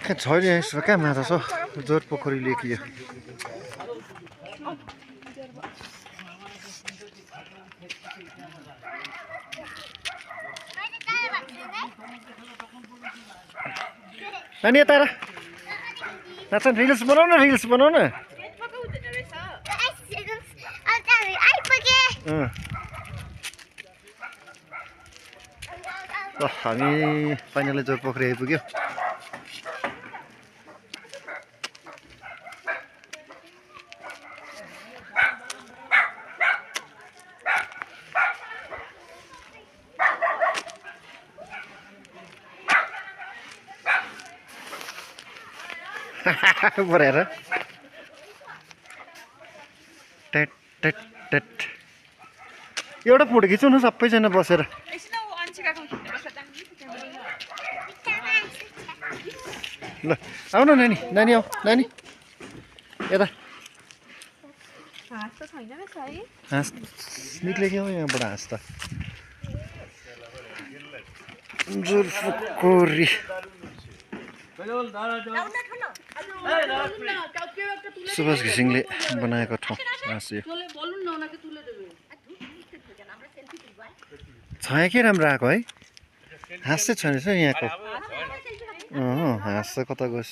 छैन यसो कहाँ माछा छ जोर पोखरी लेखियो अनि यता नाचन रिल्स बनाउन हामी फाइनली जोर पोखरी आइपुग्यो बढेर एउटा फोटो खिचौँ न सबैजना बसेर ल आऊ न नानी आऊ नानी यता हाँस निक्ले क्या यहाँबाट हाँस त जोर पोखरी सुभाष घिसिङले बनाएको ठाउँ हाँस यो छाया के राम्रो आएको है हाँस चाहिँ छैन रहेछ यहाँको हाँस चाहिँ कता गएछ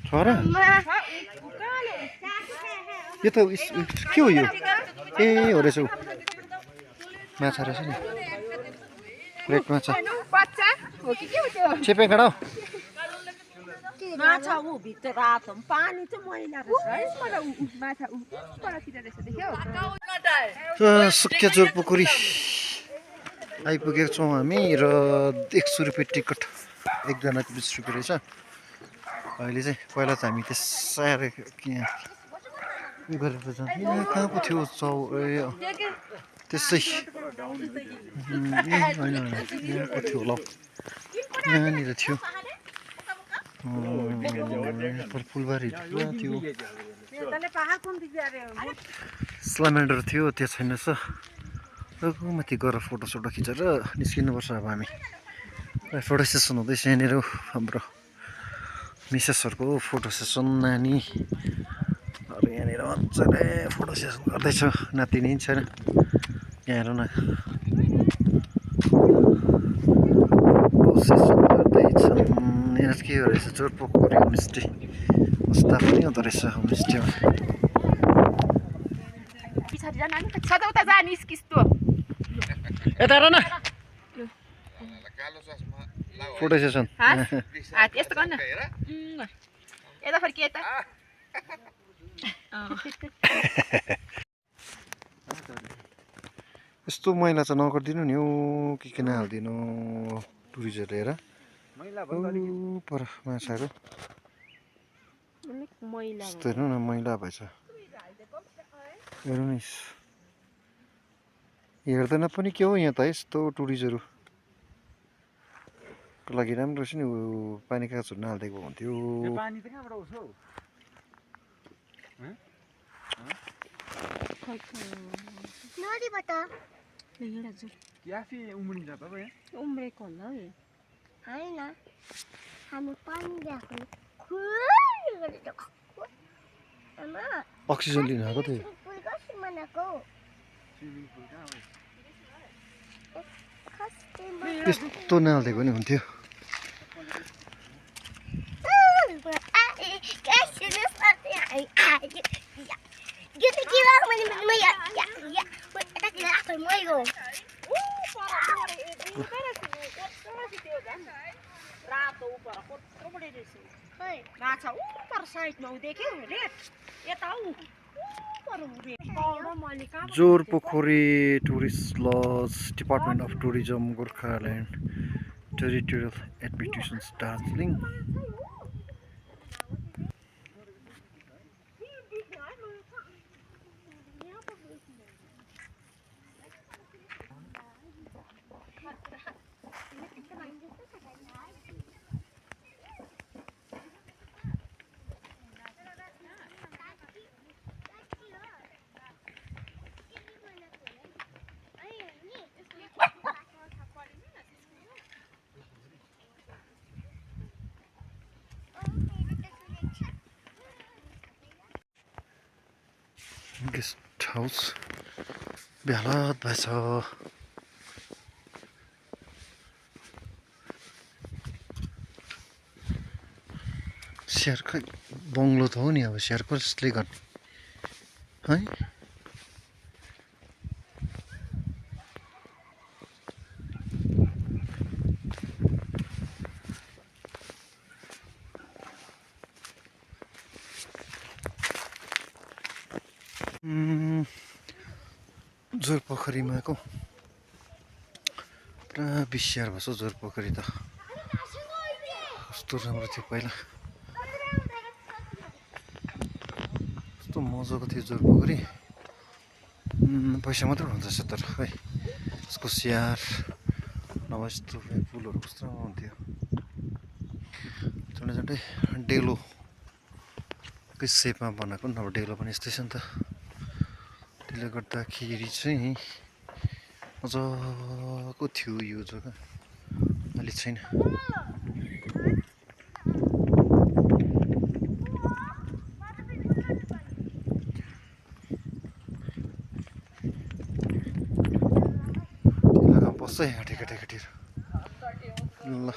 छोरा यो त के हो यो ए हो रहेछ माछा रहेछ नि रेड माछा चेपे खडा माछा ऊ भित्र रातो पानी चाहिँ मैला रहेछ सुकिया जोर पोखरी आइपुगेको छौँ हामी र 100 रुपियाँ टिकट एकजनाको 20 रुपियाँ रहेछ अहिले चाहिँ पहिला त हामी त्यसै यहाँ उयो गरेर जान्छ यहाँ कहाँ पो थियो त्यसै होइन यहाँ पो थियो होला यहाँनिर थियो फुलबारी थियो स्लामेन्डर थियो त्यो छैन छ माथि गएर फोटोसोटो खिचेर निस्किनुपर्छ अब हामी फोटो सेसन हुँदैछ यहाँनिर हाम्रो मिसेसहरूको फोटो सेसन नानी अरू यहाँनिर मजाले फोटो सेसन गर्दैछ नातिनी छैन यहाँ हेर न फोटो सेसन गर्दैछन् यहाँ के रहेछ जोर पोखरी होमस्टे कस्ता पनि हुँदो रहेछ होमस्टेमा यता हेर न फोटो सेसन यस्तो मैला चाहिँ नगरिदिनु नि हौ के नहालिदिनु टुरिस्टहरूले हेर पर माछाहरू यस्तो हेर्नु न मैला भएछ हेर्नु नि हेर्दैन पनि के हो यहाँ त यस्तो टुरिस्टहरू को लागि राम्रो रहेछ नि पानी कागजहरू नहालिदिएको हुन्थ्यो उम्रेको होला होइन हामी पानी अक्सिजन लिन आएको थियो त्यस्तो नहालिदिएको नि हुन्थ्यो Jor Pokhari tourist lodge department of tourism Gorkhaland territorial administration Darjeeling guest house बेहालत भएछ। सेयर खै बङ्गलो त हो नि, अब सेयर कसले गर्ने है। जोरपोखरीमाको पुरा बिस्याहार भएछ जोरपोखरी त। कस्तो राम्रो थियो पहिला, कस्तो मजाको थियो जोरपोखरी। पैसा मात्रै हुँदैछ तर खै यसको स्याहार नभए यस्तो पुलहरू कस्तो राम्रो हुन्थ्यो। झन्डै झन्डै डेलोकै सेपमा बनाएको नि, अब डेलो पनि यस्तै छ नि त। त्यसले गर्दाखेरि चाहिँ मजाको थियो यो जग्गा, अहिले छैन। बस्छ यहाँ केटाकेटीहरू ल।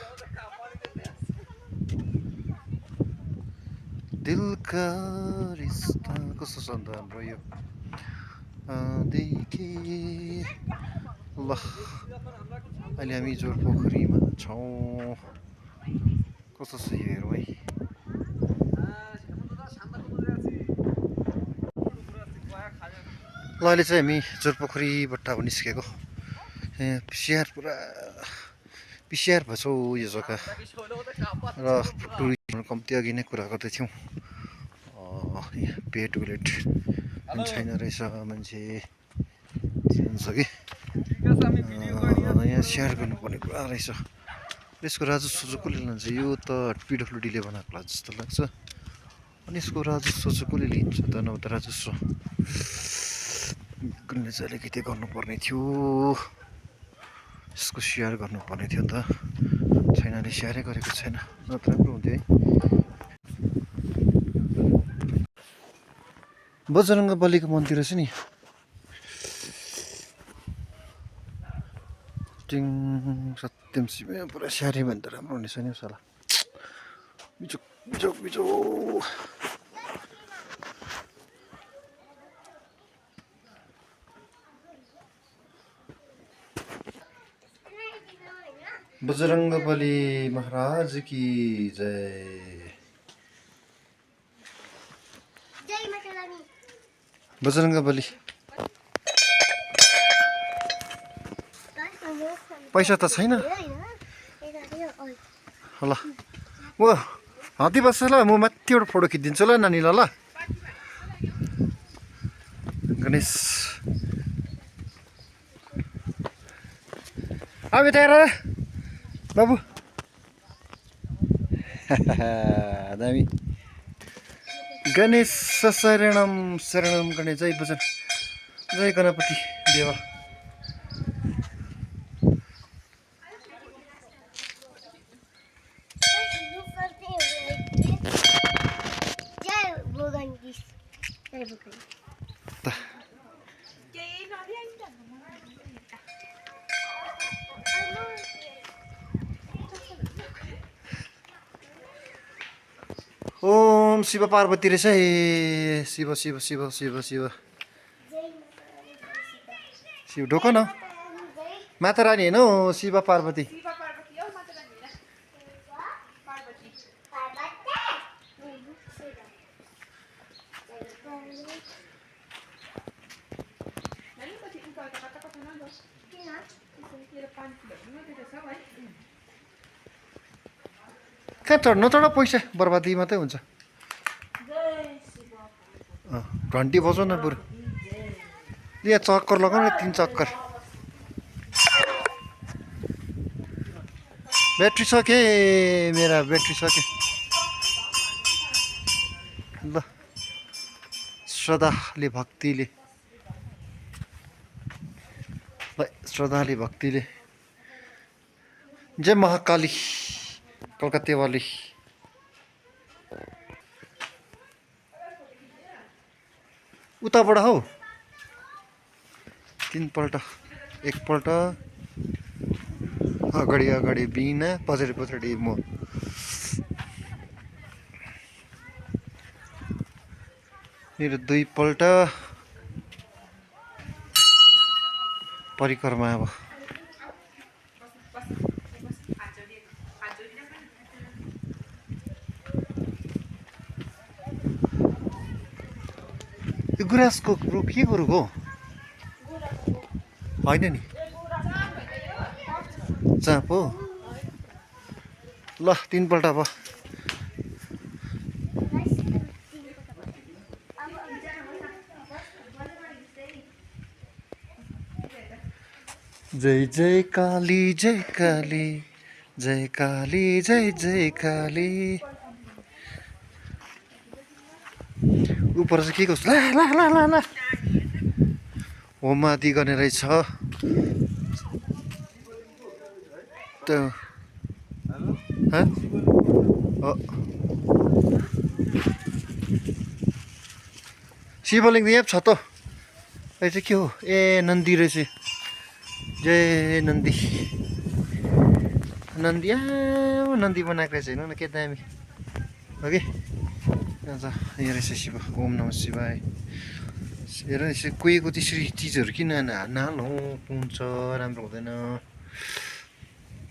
दिल का रिश्ता कस्तो छ अन्त हाम्रो यो देखि ल। अहिले हामी जोरपोखरीमा छौँ। कस्तो छ यो हेरौँ है। ल अहिले चाहिँ हामी जोरपोखरीबाट अब निस्केको। यहाँ बिस्याहार पुरा बिस्याहार भएछ यो जग्गा र टुरिस्टहरू कम्ती अघि नै कुरा गर्दै थियौँ। यहाँ पे टोइलेट पनि छैन रहेछ, मान्छे जान्छ कि यहाँ स्याहार गर्नुपर्ने कुरा रहेछ। यसको राजस्व चाहिँ कसले लान्छ? यो त पिडब्लुडीले बनाएको होला जस्तो लाग्छ। अनि यसको राजस्व चाहिँ कसले लिन्छ त? नभए त राजस्व कसले चाहिँ अलिकति गर्नुपर्ने थियो, यसको स्याहार गर्नुपर्ने थियो नि त। छैन, अहिले स्याहारै गरेको छैन, नत्र राम्रो हुन्थ्यो है। बजरङ्गबलीको मन्दिर रहेछ नि। टिङ सत्यम शिव पुरा स्याहाऱ्यो भने त राम्रो हुनेछ नि साला। बिजोक बिजोक बिजो बजरङ्गबली महाराज की जय। बजरङ्गबली पैसा त छैन। ल म हात्ती बस्छ ल, म माथिबाट फोटो खिचिदिन्छु ल नानीलाई ल। गणेश अब यता बाबु दामी। गणेश शरणम शरणम गणेश जय बजर जय गणपति देवा। ओम शिव पार्वती रहेछ है। शिव शिव शिव शिव शिव शिव ढोक न माता रानी होइन हौ, शिव पार्वती। कहाँ चढ नचढ, पैसा बर्बादी मात्रै हुन्छ। घन्टी बजाउ न बरु, यहाँ चक्कर लगाउन 3 चक्कर। ब्याट्री सके मेरा, ब्याट्री सके ल। श्रद्धाले भक्तिले ल, श्रद्धाले भक्तिले जय महाकाली कलकत्ते वाली। उताबाट हौ 3 पल्ट एकपल्ट अगाडि अगाडि बिना पछाडि पछाडि म मेरो 2 पल्ट परिक्रमा अब यो गुराँसको रुख के को रुख हो होइन नि चाँप हो ल 3 पल्ट अब जय जय काली जय काली जय काली जय जय काली उपर चाहिँ के कस्तो ला ला ला ला ला होम आदि गर्ने रहेछ त्यो शिवलिङ्ग यहाँ छ त यो चाहिँ के हो ए नन्दी रहेछ जय नन्दी नन्दी नन्दी बनाएको रहेछ हेर्नु न के दामी हो कि यहाँ रहेछ शिव ओम नमः शिवाय हेर यसरी कुहिएको त्यसरी चिजहरू किन नहालौँ हुन्छ राम्रो हुँदैन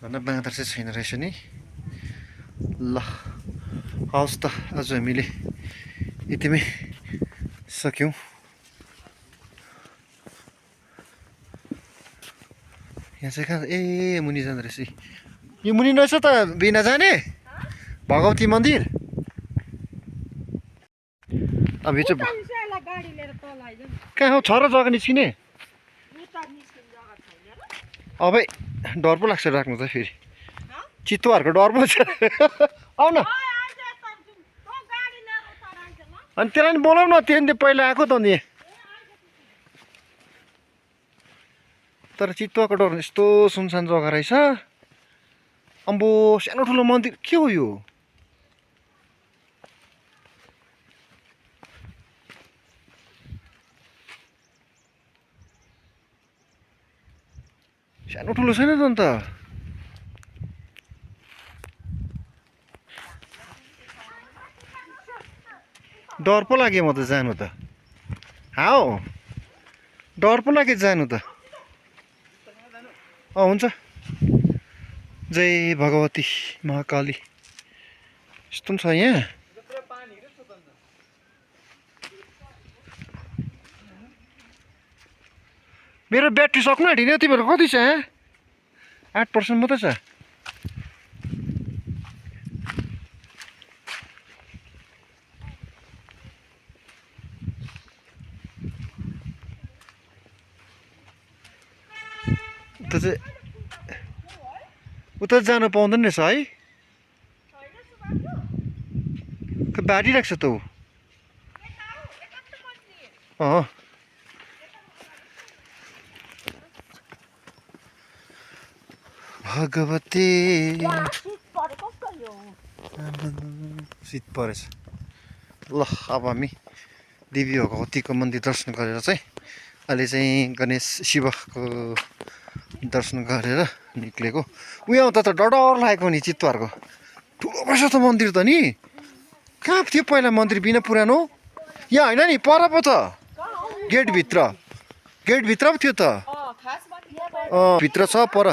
भन्न बाँदर चाहिँ छैन रहेछ नि ल हवस् त आज हामीले यतिमै सक्यौँ यहाँ चाहिँ कहाँ ए मुनि जाँदो रहेछ यो मुनि रहेछ त बिना जाने भगवती मन्दिर अब यो चाहिँ कहाँ हो छ र जग्गा निस्किने अबै डर पो लाग्छ राख्नु त फेरि चितुवाहरूको डर पो छ आउ न अनि त्यसलाई नि बोलाउ न त्यो पहिला आएको त नि तर चितुवाको डर यस्तो सुनसान जग्गा रहेछ अम्बो सानो ठुलो मन्दिर के हो यो सानो ठुलो छैन त अन्त डर पो लाग्यो म त जानु त हाउ डर पो लाग्यो जानु त हुन्छ जय भगवती महाकाली यस्तो पनि छ यहाँ मेरो ब्याट्री सक्नु आँटिने तिमीहरू कति छ 8% मात्रै छ उता जानु पाउँदैन रहेछ है बारी राख्छ त ऊ भगवती शीत परेछ ल अब हामी देवी भगवतीको मन्दिर दर्शन गरेर चाहिँ अहिले चाहिँ गणेश शिवको दर्शन गरेर निक्लेको उयो आउँदा त डर लागेको नि चितुवाहरूको ठुलो रहेछ त मन्दिर त नि कहाँ थियो पहिला मन्दिर बिना पुरानो यहाँ होइन नि पर पो त गेटभित्र पो थियो त भित्र छ पर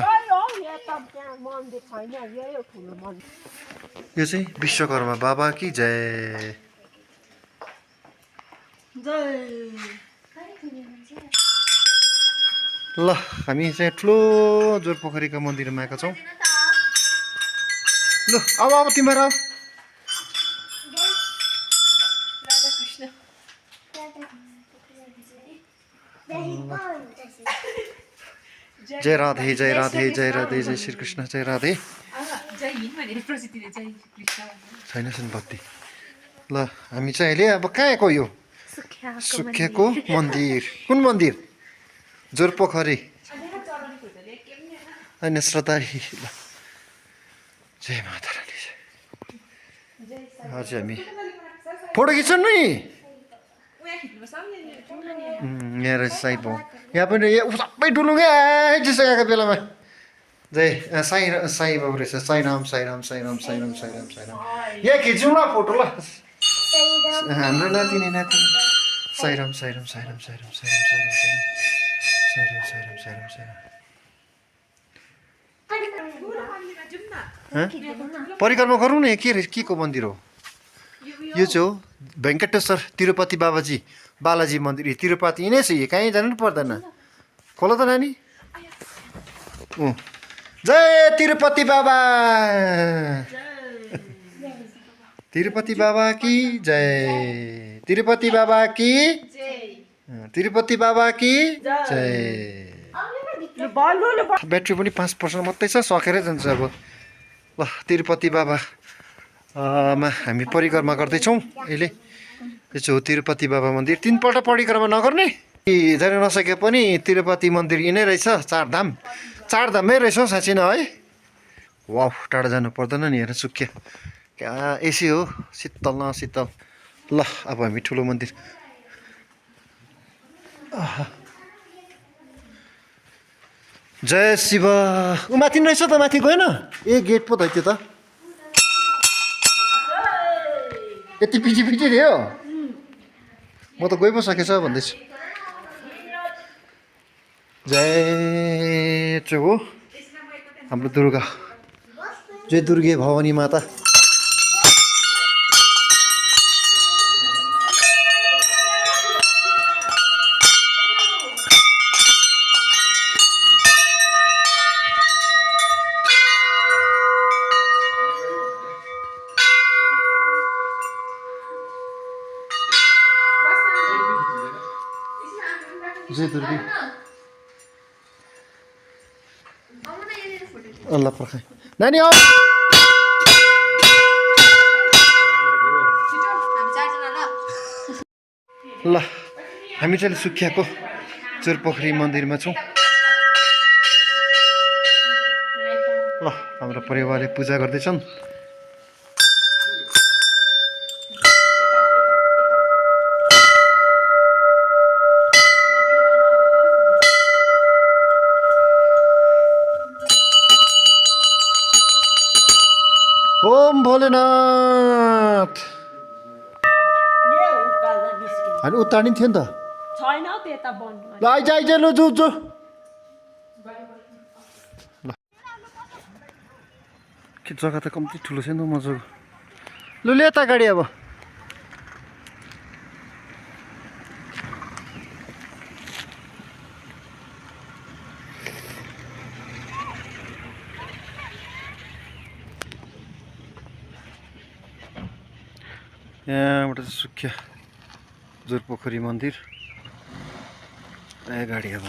यो चाहिँ विश्वकर्मा बाबा कि जय ल हामी चाहिँ ठुलो जोरपोखरीको मन्दिरमा आएका छौँ ल अब तिमीहरू आऊ जय राधे जय राधे जय राधे जय श्री कृष्ण जय राधे छैन बत्ती ल हामी चाहिँ अहिले अब कहाँ आएको यो सुक्खेको मन्दिर कुन मन्दिर जोरपोखरी होइन श्रद्धारी ल जय माता रानी हजुर हामी फोटो खिच्छौँ नि यहाँ रहेछ साई भाउ यहाँ पनि सबै डुलुङ्गै आइसकेको बेलामा जय साई साई बाबु रहेछ साईराम साईराम साईराम साईराम साईराम साईराम यहाँ खिचौँ ल फोटो ल हाम्रो नातिनी नातिनी साईराम साईराम साईराम साईराम साईराम साईराम साईराम साईराम साईराम साईराम परिक्रमा गरौँ न के के को मन्दिर हो यो चाहिँ हो भेङ्कटेश्वर तिरुपति बालाजी मन्दिर तिरुपति यिनै छ कहीँ जानु नि पर्दैन खोला त नानी जय तिरुपति बाबा तिरुपति बाबा की जय तिरुपति बाबा की तिरुपति बाबा की जय ब्याट्री पनि 5% मात्रै छ सकेरै जान्छ अब ल तिरुपति बाबा मा हामी परिक्रमा गर्दैछौँ अहिले यो चाहिँ हो तिरुपति बाबा मन्दिर 3 पल्ट परिक्रमा नगर्ने जान नसके पनि तिरुपति मन्दिर यिनै रहेछ चारधामै रहेछ हौ साँच्ची नै है वाउ टाढा जानु पर्दैन नि हेर सुक्या क्या एसी हो शीतल न शीतल ल अब हामी ठुलो मन्दिर जय शिव ऊ माथि रहेछ त माथि गएन ए गेट पो त त्यो त यति पछि पछि थियो म त गइ पो सकेछ भन्दैछु जय चाहिँ हो हाम्रो दुर्गा जय दुर्गे भवानी माता जय दुर्गे अल्लाह पर्खाइ नानी आऊ ल हामी चाहिँ सुकियाको चोरपोखरी मन्दिरमा छौँ ल हाम्रो परिवारले पूजा गर्दैछन् ओम भोलेनाथ अनि उतार्ने थियो नि त छैन त्यता बन्द ल आइज आइज ल जो जो ल के जग्गा त कम्ती ठुलो छ नि त मजाको लु ले यता गाडी अब यहाँबाट सुकिया जोरपोखरी मन्दिर गाडी अब